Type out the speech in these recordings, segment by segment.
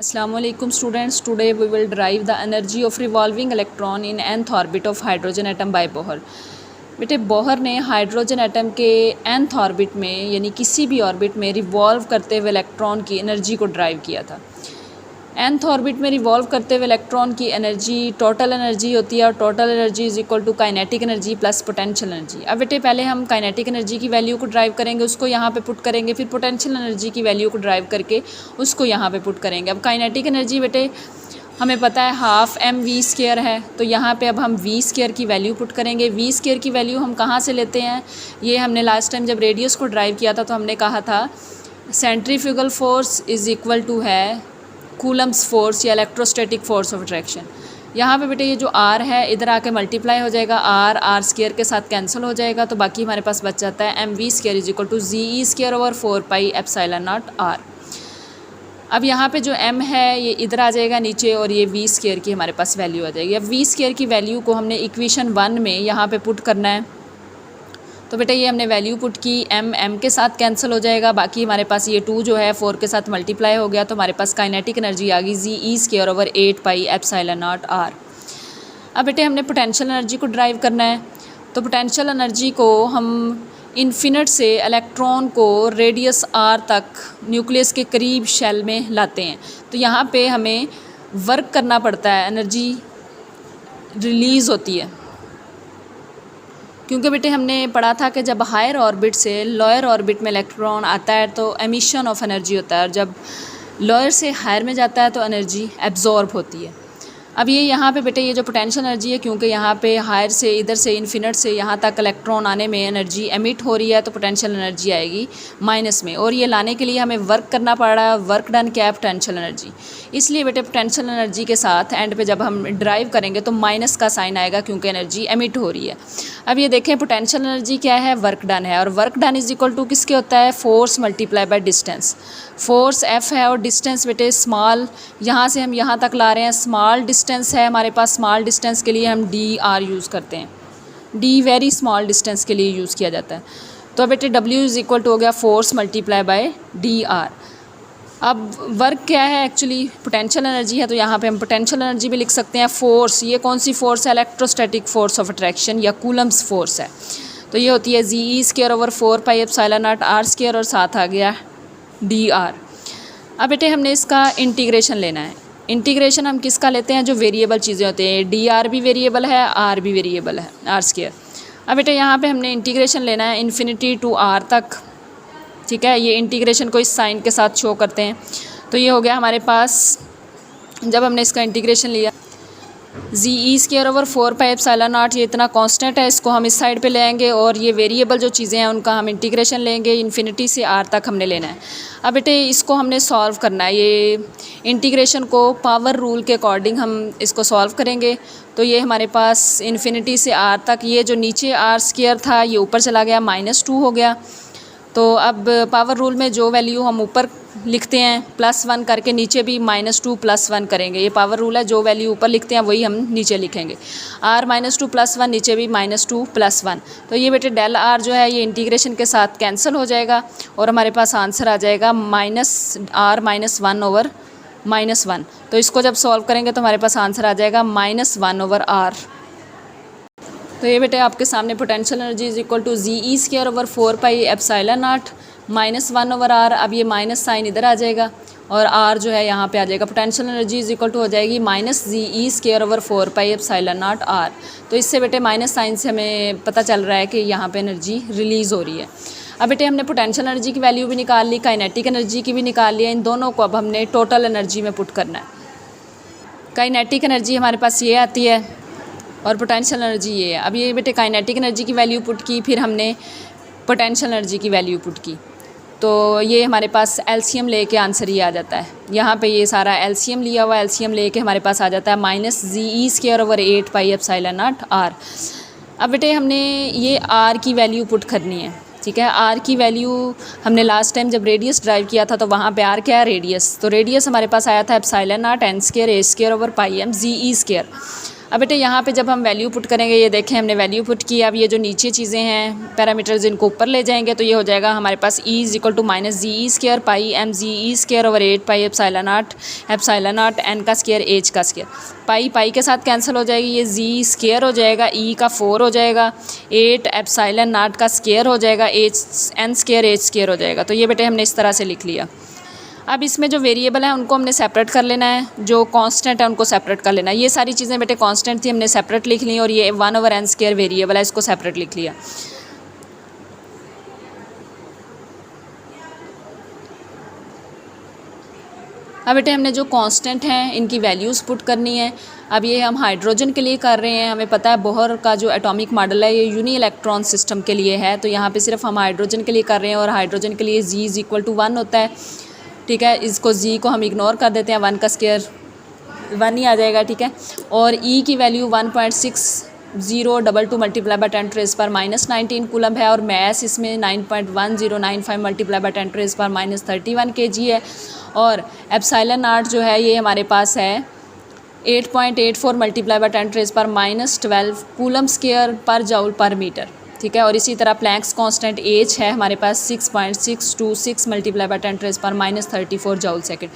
Assalamualaikum students, today we will derive the energy of revolving electron in nth orbit of hydrogen atom by Bohr। बेटे Bohr ने hydrogen atom के nth orbit में यानी किसी भी orbit में revolve करते हुए इलेक्ट्रॉन की एनर्जी को ड्राइव किया था। nth ऑर्बिट में रिवॉल्व करते हुए इलेक्ट्रॉन की एनर्जी टोटल एनर्जी होती है और total energy is equal to kinetic energy plus potential energy. अब बेटे पहले हम काइनेटिक एनर्जी की वैल्यू को ड्राइव करेंगे, उसको यहाँ पे पुट करेंगे, फिर पोटेंशियल एनर्जी की वैल्यू को ड्राइव करके उसको यहाँ पे पुट करेंगे। अब काइनेटिक एनर्जी बेटे हमें पता है हाफ mv² है, तो यहाँ पे अब हम v² की वैल्यू पुट करेंगे। v² की वैल्यू हम कहाँ से लेते हैं, ये हमने लास्ट टाइम जब रेडियस को ड्राइव किया था तो हमने कहा था centrifugal force is equal to है कूलम्स फोर्स या इलेक्ट्रोस्टैटिक फोर्स ऑफ अट्रैक्शन। यहाँ पे बेटे ये जो r है इधर आके मल्टीप्लाई हो जाएगा, r² के साथ कैंसिल हो जाएगा, तो बाकी हमारे पास बच जाता है mv² is equal to ze² over 4πε0r। अब यहाँ पे जो m है ये इधर आ जाएगा नीचे और ये v² की हमारे पास वैल्यू आ जाएगी। अब v² की वैल्यू को हमने इक्वेशन 1 में यहाँ पे पुट करना है, तो बेटा ये हमने वैल्यू पुट की, m के साथ कैंसिल हो जाएगा, बाकी हमारे पास ये 2 जो है 4 के साथ मल्टीप्लाई हो गया, तो हमारे पास काइनेटिक एनर्जी आ गई ze² ओवर 8πε0r। अब बेटे हमने पोटेंशियल एनर्जी को ड्राइव करना है, तो पोटेंशियल एनर्जी को हम इन्फिनिट से इलेक्ट्रॉन को रेडियस r तक न्यूक्लियस के करीब शेल में लाते हैं, तो यहाँ पे हमें वर्क करना पड़ता है, एनर्जी रिलीज़ होती है। क्योंकि बेटे हमने पढ़ा था कि जब हायर ऑर्बिट से लोअर ऑर्बिट में इलेक्ट्रॉन आता है तो एमिशन ऑफ एनर्जी होता है, और जब लोअर से हायर में जाता है तो एनर्जी एब्जॉर्ब होती है। अब ये यहाँ पे बेटे ये जो पोटेंशियल एनर्जी है, क्योंकि यहाँ पे हायर से इधर से इन्फिनिट से यहाँ तक इलेक्ट्रॉन आने में एनर्जी एमिट हो रही है, तो पोटेंशियल एनर्जी आएगी माइनस में, और ये लाने के लिए हमें वर्क करना पड़ रहा है। वर्क डन क्या है, पोटेंशियल एनर्जी। इसलिए बेटे पोटेंशियल एनर्जी के साथ एंड पे जब हम ड्राइव करेंगे तो माइनस का साइन आएगा, क्योंकि एनर्जी एमिट हो रही है। अब ये देखें पोटेंशियल एनर्जी क्या है, वर्क डन है, और work done is equal to किसके होता है, force multiply by distance. Force F है और डिस्टेंस बेटे स्मॉल, यहाँ से हम यहाँ तक ला रहे हैं, स्मॉल डिस्टेंस है हमारे पास, स्मॉल डिस्टेंस के लिए हम dr यूज़ करते हैं, d वेरी स्मॉल डिस्टेंस के लिए यूज़ किया जाता है। तो बेटे W इज़ इक्वल टू हो गया फोर्स मल्टीप्लाई बाय dr। अब वर्क क्या है, एक्चुअली पोटेंशियल एनर्जी है, तो यहाँ पे हम पोटेंशियल एनर्जी भी लिख सकते हैं फोर्स। ये कौन सी फोर्स है, इलेक्ट्रोस्टैटिक फोर्स ऑफ अट्रैक्शन या कूलम्स फोर्स है, तो ये होती है ze² ओवर 4πε0r², और साथ आ गया dr। अब बेटे हमने इसका इंटीग्रेशन लेना है। इंटीग्रेशन हम किसका लेते हैं, जो वेरिएबल चीज़ें होती हैं, dr भी वेरिएबल है, r भी वेरिएबल है, r²। अब बेटे यहाँ पे हमने इंटीग्रेशन लेना है इन्फिनिटी टू r तक, ठीक है। ये इंटीग्रेशन को इस साइन के साथ शो करते हैं, तो ये हो गया हमारे पास, जब हमने इसका इंटीग्रेशन लिया ze² ओवर 4πε0, ये इतना कांस्टेंट है, इसको हम इस साइड पे ले आएंगे, और ये वेरिएबल जो चीज़ें हैं उनका हम इंटीग्रेशन लेंगे, इन्फिनिटी से r तक हमने लेना है। अब बेटे इसको हमने सॉल्व करना है, ये इंटीग्रेशन को पावर रूल के अकॉर्डिंग हम इसको सॉल्व करेंगे। तो ये हमारे पास इन्फिनिटी से r तक, ये जो नीचे r² था ये ऊपर चला गया, -2 हो गया। तो अब पावर रूल में जो वैल्यू हम ऊपर लिखते हैं +1 करके, नीचे भी -2 +1 करेंगे। ये पावर रूल है, जो वैल्यू ऊपर लिखते हैं वही हम नीचे लिखेंगे, r -2 +1, नीचे भी -2 +1। तो ये बेटे डेल r जो है ये इंटीग्रेशन के साथ कैंसिल हो जाएगा, और हमारे पास आंसर आ जाएगा -r -1 ओवर -1। तो इसको जब सॉल्व करेंगे तो हमारे पास आंसर आ जाएगा -1 ओवर r। तो ये बेटे आपके सामने potential energy is equal to ze² over 4πε0 -1 over r। अब ये माइनस साइन इधर आ जाएगा और r जो है यहाँ पे आ जाएगा। Potential energy is equal to हो जाएगी -ze² ओवर 4πε0 r। तो इससे बेटे माइनस साइन से हमें पता चल रहा है कि यहाँ पे एनर्जी रिलीज़ हो रही है। अब बेटे हमने पोटेंशियल एनर्जी की वैल्यू भी निकाल ली, काइनेटिक एनर्जी की भी निकाल लिया, इन दोनों को अब हमने टोटल एनर्जी में पुट करना है। काइनेटिक एनर्जी हमारे पास ये आती है और पोटेंशियल एनर्जी ये है। अब ये बेटे काइनेटिक एनर्जी की वैल्यू पुट की, फिर हमने पोटेंशियल एनर्जी की वैल्यू पुट की, तो ये हमारे पास एलसीएम लेके आंसर ये आ जाता है। यहाँ पे ये सारा एलसीएम लिया हुआ, एलसीएम लेके हमारे पास आ जाता है -ze² ओवर 8πε0r। अब बेटे हमने ये r की वैल्यू पुट करनी है, ठीक है। r की वैल्यू हमने लास्ट टाइम जब रेडियस ड्राइव किया था तो वहाँ पे r क्या है, रेडियस। तो रेडियस हमारे पास आया था ε0 n² a² over πm ze²। अब बेटे यहाँ पे जब हम वैल्यू पुट करेंगे, ये देखें हमने वैल्यू पुट की। अब ये जो नीचे चीज़ें हैं पैरामीटर्स, इनको ऊपर ले जाएंगे तो ये हो जाएगा हमारे पास E is equal to minus Z E square pi M Z E square over 8 pi epsilon naught N का स्क्र एच का स्क्र। पाई पाई के साथ कैंसिल हो जाएगी, ये जी स्क्र हो जाएगा, ई का 4 हो जाएगा, 8 एप्सिलॉन नॉट का स्क्र हो जाएगा, H N square H square हो जाएगा। तो ये बेटे हमने इस तरह से लिख लिया। अब इसमें जो वेरिएबल है उनको हमने सेपरेट कर लेना है, जो कांस्टेंट है उनको सेपरेट कर लेना है। ये सारी चीज़ें बेटे कांस्टेंट थी, हमने सेपरेट लिख ली, और ये 1 ओवर एन स्क्वायर वेरिएबल है, इसको सेपरेट लिख लिया। अब बेटे हमने जो कांस्टेंट हैं इनकी वैल्यूज़ पुट करनी है। अब ये हम हाइड्रोजन के लिए कर रहे हैं। हमें पता है बोहर का जो एटॉमिक मॉडल है ये यूनी इलेक्ट्रॉन सिस्टम के लिए है, तो यहाँ पे सिर्फ हम हाइड्रोजन के लिए कर रहे हैं, और हाइड्रोजन के लिए जी इज इक्वल टू 1 होता है। ठीक है, इसको जी को हम इग्नोर कर देते हैं, 1 का स्क्वायर 1 ही आ जाएगा। ठीक है, और ई की वैल्यू 1.6022 मल्टीप्लाई बाय 10⁻⁻⁻19 कूलम है, और मैस इसमें 9.1095 मल्टीप्लाई बाय 10⁻31 kg है, और एप्सिलॉन नॉट जो है ये हमारे पास है 8.84 मल्टीप्लाई बाय 10⁻⁻12 कूलम स्क्वायर पर जूल पर मीटर। ठीक है, और इसी तरह प्लैंक्स कांस्टेंट एच है हमारे पास 6.626 मल्टीप्लाई बाय 10⁻34 जूल सेकंड।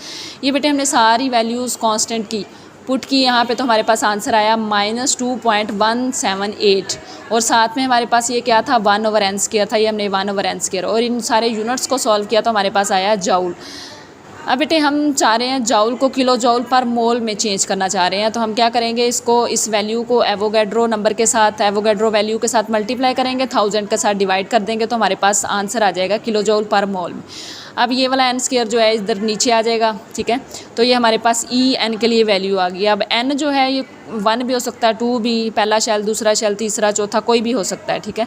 ये बेटे हमने सारी वैल्यूज़ कांस्टेंट की पुट की यहाँ पे, तो हमारे पास आंसर आया -2.178, और साथ में हमारे पास ये क्या था 1 ओवर एन स्क्वायर था, ये हमने 1 ओवर एन स्क्वायर, और इन सारे यूनिट्स को सॉल्व किया तो हमारे पास आया जूल। अब बेटे हम चाह रहे हैं जूल को किलो जूल पर मोल में चेंज करना चाह रहे हैं, तो हम क्या करेंगे, इसको इस वैल्यू को एवोगैड्रो नंबर के साथ, एवोगैड्रो वैल्यू के साथ मल्टीप्लाई करेंगे, 1000 के साथ डिवाइड कर देंगे, तो हमारे पास आंसर आ जाएगा किलो जूल पर मोल में। अब ये वाला एन स्क्वायर जो है इधर नीचे आ जाएगा। ठीक है, तो ये हमारे पास ई एन के लिए वैल्यू आ गई। अब एन जो है ये 1 भी हो सकता है, 2 भी, पहला शेल, दूसरा शेल, तीसरा, चौथा, कोई भी हो सकता है। ठीक है,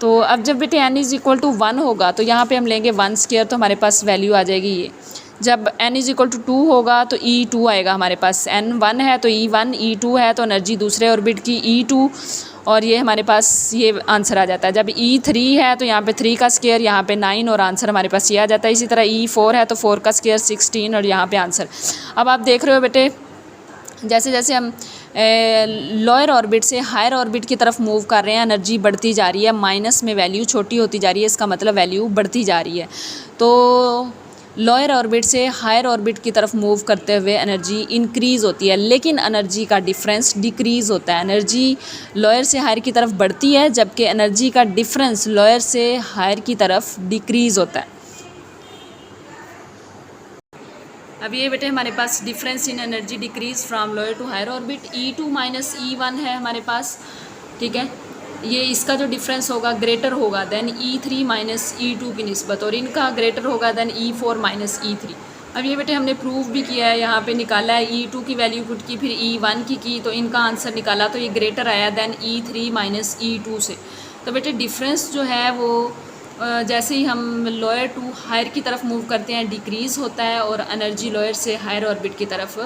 तो अब जब बेटे एन इज़ इक्वल टू 1 होगा तो यहाँ पे हम लेंगे 1 स्क्वायर, तो हमारे पास वैल्यू आ जाएगी ये। जब n इज इक्वल टू 2 होगा तो E2 आएगा हमारे पास। n 1 है तो E1, E2 है तो एनर्जी दूसरे ऑर्बिट की E2, और ये हमारे पास ये आंसर आ जाता है। जब E3 है तो यहाँ पे 3 का स्क्वायर, यहाँ पे 9, और आंसर हमारे पास ये आ जाता है। इसी तरह E4 है तो 4 का स्क्वायर 16, और यहाँ पे आंसर। अब आप देख रहे हो बेटे जैसे जैसे हम लोअर ऑर्बिट से हायर ऑर्बिट की तरफ मूव कर रहे हैं, एनर्जी बढ़ती जा रही है, माइनस में वैल्यू छोटी होती जा रही है, इसका मतलब वैल्यू बढ़ती जा रही है। तो लोअर ऑर्बिट से हायर ऑर्बिट की तरफ मूव करते हुए एनर्जी इंक्रीज़ होती है, लेकिन एनर्जी का डिफरेंस डिक्रीज़ होता है। एनर्जी लोअर से हायर की तरफ बढ़ती है, जबकि एनर्जी का डिफरेंस लोअर से हायर की तरफ डिक्रीज़ होता है। अब ये बेटे हमारे पास difference in energy decrease from lower to higher orbit E2 minus E1 है हमारे पास। ठीक है, ये इसका जो डिफरेंस होगा ग्रेटर होगा देन E3 माइनस E2 की निस्बत, और इनका ग्रेटर होगा देन E4 माइनस E3। अब ये बेटे हमने प्रूव भी किया है, यहाँ पे निकाला है E2 की वैल्यू पुट की, फिर E1 की तो इनका आंसर निकाला, तो ये ग्रेटर आया देन E3 माइनस E2 से। तो बेटे डिफरेंस जो है वो जैसे ही हम लोअर टू हायर की तरफ मूव करते हैं डिक्रीज़ होता है, और एनर्जी लोअर से हायर ऑर्बिट की तरफ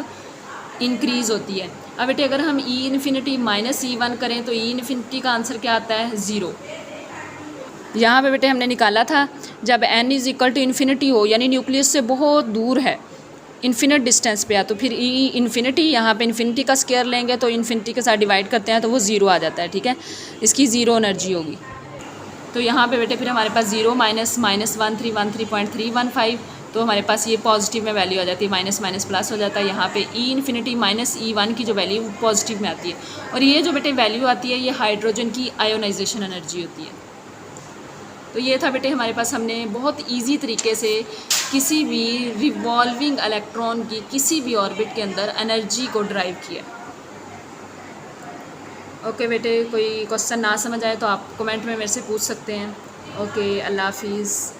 इंक्रीज़ होती है। अब बेटे अगर हम E इन्फिनिटी माइनस E1 करें तो E इन्फिनिटी का आंसर क्या आता है 0। यहाँ पे बेटे हमने निकाला था जब n is equal to infinity हो, यानी न्यूक्लियस से बहुत दूर है, इन्फिनिट डिस्टेंस पे आ, तो फिर E इन्फिनिटी, यहाँ पे इन्फिनिटी का स्क्वायर लेंगे तो इन्फिनिटी के साथ डिवाइड करते हैं तो वो 0 आ जाता है। ठीक है, इसकी 0 एनर्जी होगी। तो यहाँ पे बेटे फिर हमारे पास 0 माइनस 1313.315, तो हमारे पास ये पॉजिटिव में वैल्यू आ जाती है, माइनस माइनस प्लस हो जाता है। यहाँ पे E इन्फिनिटी माइनस E1 की जो वैल्यू पॉजिटिव में आती है, और ये जो बेटे वैल्यू आती है ये हाइड्रोजन की आयोनाइजेशन एनर्जी होती है। तो ये था बेटे हमारे पास, हमने बहुत इजी तरीके से किसी भी रिवॉल्विंग इलेक्ट्रॉन की किसी भी ऑर्बिट के अंदर एनर्जी को ड्राइव किया। ओके बेटे, कोई क्वेश्चन ना समझ आए तो आप कमेंट में मेरे से पूछ सकते हैं। ओके, अल्लाह हाफिज़।